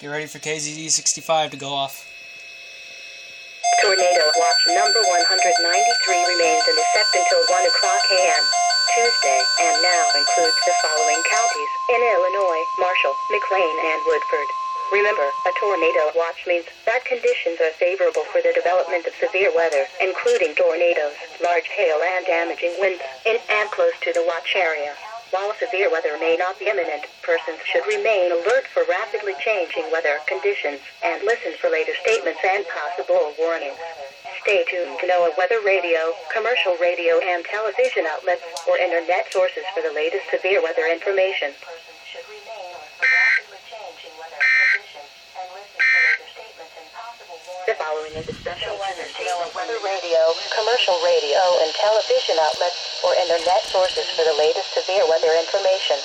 Get ready for KZD 65 to go off. Tornado watch number 193 remains in effect until 1 o'clock a.m. Tuesday, and now includes the following counties in Illinois: Marshall, McLean, and Woodford. Remember, a tornado watch means that conditions are favorable for the development of severe weather, including tornadoes, large hail, and damaging winds in and close to the watch area. While severe weather may not be imminent, persons should remain alert for rapidly changing weather conditions and listen for later statements and possible warnings. Stay tuned to NOAA weather radio, commercial radio, and television outlets or internet sources for the latest severe weather information. The following is a special weather statement. Weather radio, commercial radio, and television outlets or internet sources for the latest severe weather information.